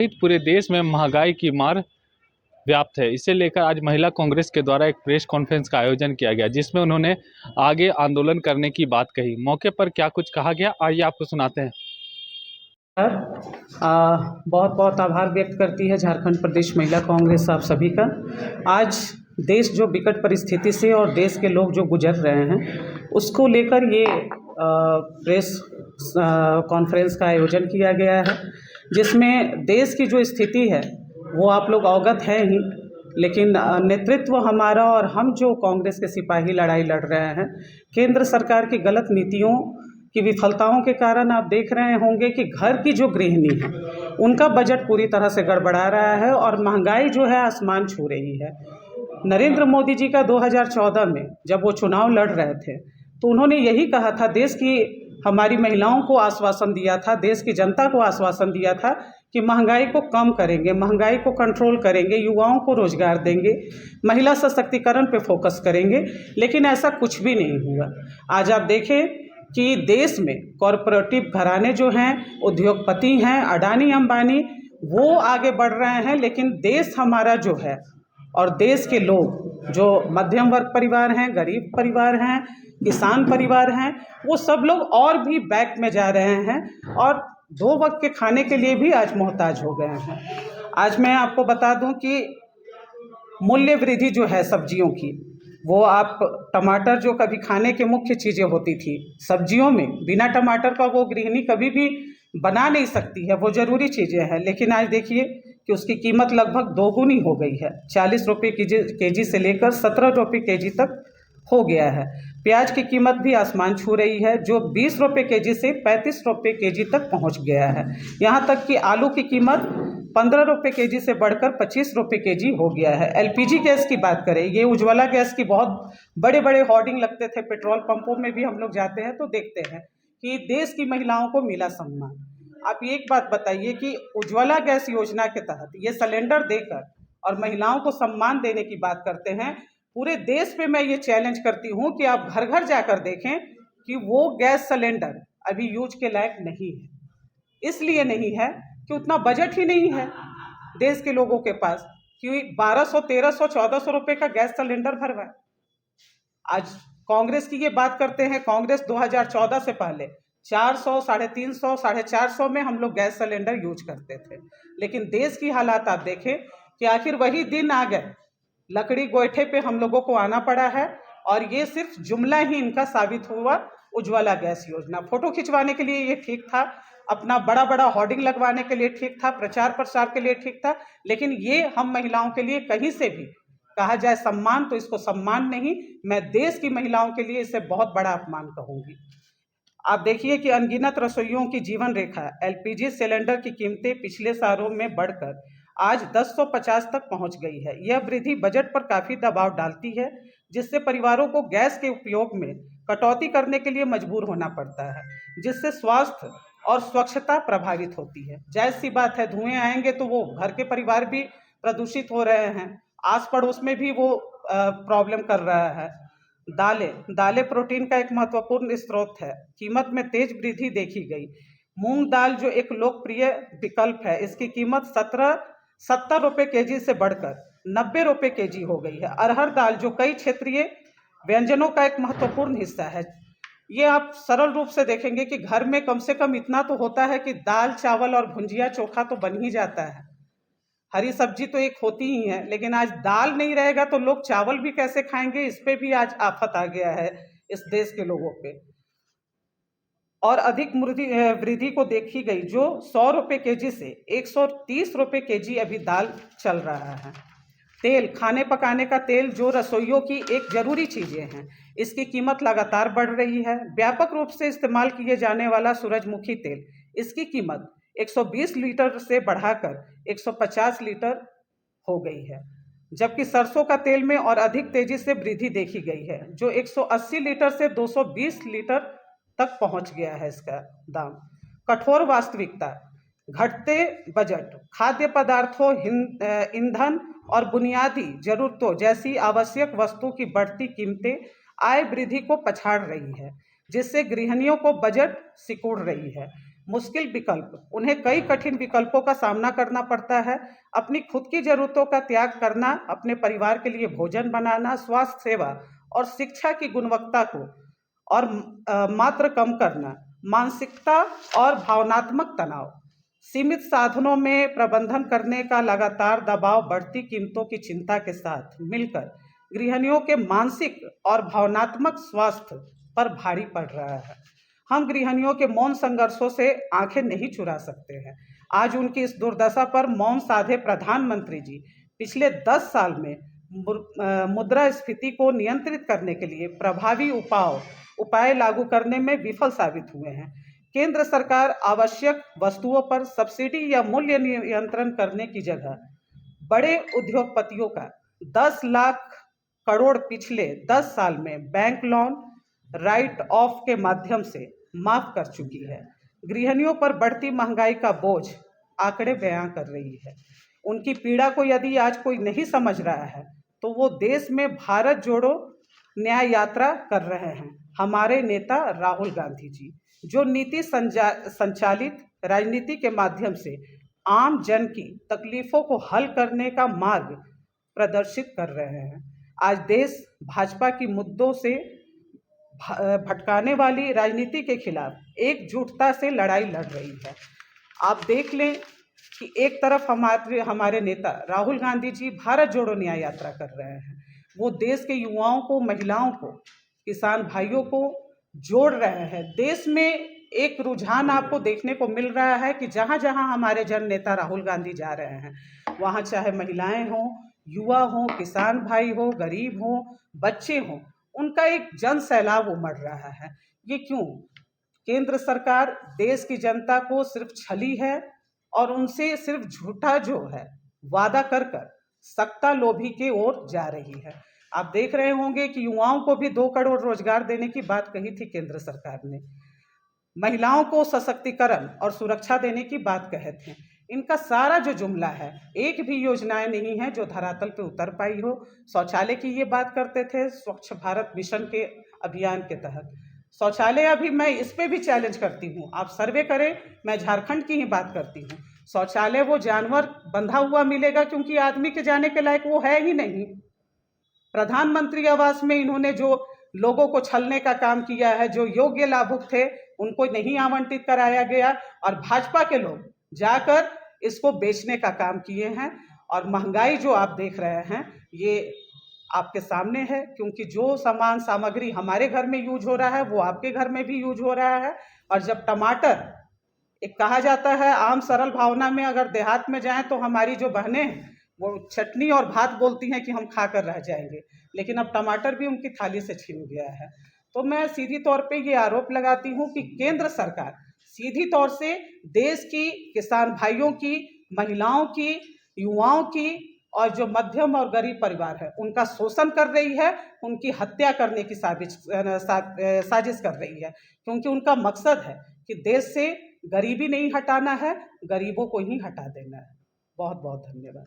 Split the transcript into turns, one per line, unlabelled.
सहित पूरे देश में महंगाई की मार व्याप्त है। इसे लेकर आज महिला कांग्रेस के द्वारा एक प्रेस कॉन्फ्रेंस का आयोजन किया गया, जिसमें उन्होंने आगे आंदोलन करने की बात कही। मौके पर क्या कुछ कहा गया, आइए आपको सुनाते हैं।
बहुत बहुत आभार व्यक्त करती है झारखंड प्रदेश महिला कांग्रेस आप सभी का। आज देश जो विकट परिस्थिति से और देश के लोग जो गुजर रहे हैं उसको लेकर ये प्रेस कॉन्फ्रेंस का आयोजन किया गया है, जिसमें देश की जो स्थिति है वो आप लोग अवगत हैं ही, लेकिन नेतृत्व हमारा और हम जो कांग्रेस के सिपाही लड़ाई लड़ रहे हैं, केंद्र सरकार की गलत नीतियों की विफलताओं के कारण आप देख रहे होंगे कि घर की जो गृहिणी है उनका बजट पूरी तरह से गड़बड़ा रहा है और महंगाई जो है आसमान छू रही है। नरेंद्र मोदी जी का 2014 में जब वो चुनाव लड़ रहे थे तो उन्होंने यही कहा था, देश की हमारी महिलाओं को आश्वासन दिया था, देश की जनता को आश्वासन दिया था कि महंगाई को कम करेंगे, महंगाई को कंट्रोल करेंगे, युवाओं को रोजगार देंगे, महिला सशक्तिकरण पे फोकस करेंगे। लेकिन ऐसा कुछ भी नहीं हुआ। आज आप देखें कि देश में कॉरपोरेटिव घराने जो हैं, उद्योगपति हैं, अडानी अंबानी, वो आगे बढ़ रहे हैं, लेकिन देश हमारा जो है और देश के लोग जो मध्यम वर्ग परिवार हैं, गरीब परिवार हैं, किसान परिवार हैं, वो सब लोग और भी बैक में जा रहे हैं और 2 वक्त के खाने के लिए भी आज मोहताज हो गए हैं। आज मैं आपको बता दूं कि मूल्य वृद्धि जो है सब्जियों की, वो आप टमाटर जो कभी खाने की मुख्य चीज़ें होती थी, सब्जियों में बिना टमाटर का वो गृहिणी कभी भी बना नहीं सकती है, वो ज़रूरी चीज़ें हैं। लेकिन आज देखिए कि उसकी कीमत लगभग दोगुनी हो गई है, 40 रुपये केजी से लेकर 17 रुपये केजी तक हो गया है। प्याज की कीमत भी आसमान छू रही है, जो 20 रुपये केजी से 35 रुपये केजी तक पहुंच गया है। यहाँ तक कि आलू की कीमत 15 रुपये केजी से बढ़कर 25 रुपये केजी हो गया है। एलपीजी गैस की बात करें, ये उज्ज्वला गैस की बहुत बड़े बड़े होर्डिंग लगते थे, पेट्रोल पंपों में भी हम लोग जाते हैं तो देखते हैं कि देश की महिलाओं को मिला सम्मान। आप एक बात बताइए कि उज्ज्वला गैस योजना के तहत ये सिलेंडर देकर और महिलाओं को सम्मान देने की बात करते हैं। पूरे देश पे मैं ये चैलेंज करती हूँ कि आप घर घर जाकर देखें कि वो गैस सिलेंडर अभी यूज के लायक नहीं है। इसलिए नहीं है कि उतना बजट ही नहीं है देश के लोगों के पास कि 1200, 1300, 1400 रुपये का गैस सिलेंडर भरवाए। आज कांग्रेस की ये बात करते हैं, कांग्रेस 2014 से पहले 400, 350, 450 में हम लोग गैस सिलेंडर यूज करते थे। लेकिन देश की हालात आप देखें कि आखिर वही दिन आ गए, लकड़ी गोईठे पे हम लोगों को आना पड़ा है। और ये सिर्फ जुमला ही इनका साबित हुआ। उज्ज्वला गैस योजना फोटो खिंचवाने के लिए ये ठीक था, अपना बड़ा बड़ा होर्डिंग लगवाने के लिए ठीक था, प्रचार प्रसार के लिए ठीक था, लेकिन ये हम महिलाओं के लिए कहीं से भी कहा जाए सम्मान तो इसको सम्मान नहीं, मैं देश की महिलाओं के लिए इसे बहुत बड़ा अपमान कहूँगी। आप देखिए कि अनगिनत रसोइयों की जीवन रेखा, एलपीजी सिलेंडर की कीमतें पिछले सालों में बढ़कर आज 1050 तक पहुंच गई है। यह वृद्धि बजट पर काफ़ी दबाव डालती है, जिससे परिवारों को गैस के उपयोग में कटौती करने के लिए मजबूर होना पड़ता है, जिससे स्वास्थ्य और स्वच्छता प्रभावित होती है। जायज़ सी बात है, धुएं आएंगे तो वो घर के परिवार भी प्रदूषित हो रहे हैं, आस पड़ोस में भी वो प्रॉब्लम कर रहा है। दालें प्रोटीन का एक महत्वपूर्ण स्रोत है, कीमत में तेज वृद्धि देखी गई। मूंग दाल जो एक लोकप्रिय विकल्प है, इसकी कीमत 70 रुपये केजी से बढ़कर 90 रुपये केजी हो गई है। अरहर दाल जो कई क्षेत्रीय व्यंजनों का एक महत्वपूर्ण हिस्सा है, ये आप सरल रूप से देखेंगे कि घर में कम से कम इतना तो होता है कि दाल चावल और भुंजिया चोखा तो बन ही जाता है, हरी सब्जी तो एक होती ही है। लेकिन आज दाल नहीं रहेगा तो लोग चावल भी कैसे खाएंगे, इस पे भी आज आफत आ गया है इस देश के लोगों पे। और अधिक वृद्धि को देखी गई, जो 100 रुपये केजी से 130 रुपये केजी अभी दाल चल रहा है। तेल, खाने पकाने का तेल जो रसोइयों की एक जरूरी चीज़ें हैं, इसकी कीमत लगातार बढ़ रही है। व्यापक रूप से इस्तेमाल किए जाने वाला सूरजमुखी तेल, इसकी कीमत 120 लीटर से बढ़ाकर 150 लीटर हो गई है, जबकि सरसों का तेल में और अधिक तेजी से वृद्धि देखी गई है, जो 180 लीटर से 220 लीटर तक पहुंच गया है इसका दाम। कठोर वास्तविकता, घटते बजट, खाद्य पदार्थों, ईंधन और बुनियादी जरूरतों जैसी आवश्यक वस्तु की बढ़ती कीमतें आय वृद्धि को पछाड़ रही है, जिससे गृहिणियों को बजट सिकुड़ रही है। मुश्किल विकल्प, उन्हें कई कठिन विकल्पों का सामना करना पड़ता है। अपनी खुद की ज़रूरतों का त्याग करना, अपने परिवार के लिए भोजन बनाना, स्वास्थ्य सेवा और शिक्षा की गुणवत्ता को और मात्र कम करना, मानसिकता और भावनात्मक तनाव, सीमित साधनों में प्रबंधन करने का लगातार दबाव, बढ़ती कीमतों की चिंता के साथ मिलकर गृहिणियों के मानसिक और भावनात्मक स्वास्थ्य पर भारी पड़ रहा है। हम गृहिणियों के मौन संघर्षों से आंखें नहीं चुरा सकते हैं। आज उनकी इस दुर्दशा पर मौन साधे प्रधानमंत्री जी पिछले 10 साल में मुद्रास्फीति को नियंत्रित करने के लिए प्रभावी उपाय लागू करने में विफल साबित हुए हैं। केंद्र सरकार आवश्यक वस्तुओं पर सब्सिडी या मूल्य नियंत्रण करने की जगह बड़े उद्योगपतियों का 10 लाख करोड़ पिछले 10 साल में बैंक लोन राइट ऑफ के माध्यम से माफ कर चुकी है। गृहिणियों पर बढ़ती महंगाई का बोझ आंकड़े बयां कर रही है। उनकी पीड़ा को यदि आज कोई नहीं समझ रहा है तो वो देश में भारत जोड़ो न्याय यात्रा कर रहे हैं। हमारे नेता राहुल गांधी जी जो नीति संचालित राजनीति के माध्यम से आम जन की तकलीफों को हल करने का मार्ग प्रदर्शित कर रहे हैं। आज देश भाजपा की मुद्दों से भटकाने वाली राजनीति के खिलाफ एकजुटता से लड़ाई लड़ रही है। आप देख लें कि एक तरफ हमारे नेता राहुल गांधी जी भारत जोड़ो न्याय यात्रा कर रहे हैं। वो देश के युवाओं को, महिलाओं को, किसान भाइयों को जोड़ रहे हैं। देश में एक रुझान आपको देखने को मिल रहा है कि जहाँ जहाँ हमारे जन नेता राहुल गांधी जा रहे हैं वहाँ चाहे महिलाएं हों, युवा हों, किसान भाई हो, गरीब हों, बच्चे हों, उनका एक जन सैलाब उमड़ रहा है। ये क्यों? केंद्र सरकार देश की जनता को सिर्फ छली है और उनसे सिर्फ झूठा जो है वादा कर सत्ता लोभी की ओर जा रही है। आप देख रहे होंगे कि युवाओं को भी 2 करोड़ रोजगार देने की बात कही थी केंद्र सरकार ने। महिलाओं को सशक्तिकरण और सुरक्षा देने की बात कहे थे। इनका सारा जो जुमला है, एक भी योजनाएं नहीं है जो धरातल पे उतर पाई हो। शौचालय की ये बात करते थे स्वच्छ भारत मिशन के अभियान के तहत। शौचालय अभी मैं इस पे भी चैलेंज करती हूँ, आप सर्वे करें, मैं झारखंड की ही बात करती हूँ। शौचालय वो जानवर बंधा हुआ मिलेगा क्योंकि आदमी के जाने के लायक वो है ही नहीं। प्रधानमंत्री आवास में इन्होंने जो लोगों को छलने का काम किया है, जो योग्य लाभुक थे उनको नहीं आवंटित कराया गया और भाजपा के लोग जाकर इसको बेचने का काम किए हैं। और महंगाई जो आप देख रहे हैं ये आपके सामने है, क्योंकि जो सामान सामग्री हमारे घर में यूज हो रहा है वो आपके घर में भी यूज हो रहा है। और जब टमाटर, एक कहा जाता है आम सरल भावना में, अगर देहात में जाएं तो हमारी जो बहनें हैं वो चटनी और भात बोलती हैं कि हम खाकर रह जाएंगे, लेकिन अब टमाटर भी उनकी थाली से छिन गया है। तो मैं सीधी तौर पे ये आरोप लगाती हूँ कि केंद्र सरकार सीधी तौर से देश की किसान भाइयों की, महिलाओं की, युवाओं की और जो मध्यम और गरीब परिवार है उनका शोषण कर रही है, उनकी हत्या करने की साजिश कर रही है। क्योंकि उनका मकसद है कि देश से गरीबी नहीं हटाना है, गरीबों को ही हटा देना है। बहुत बहुत धन्यवाद।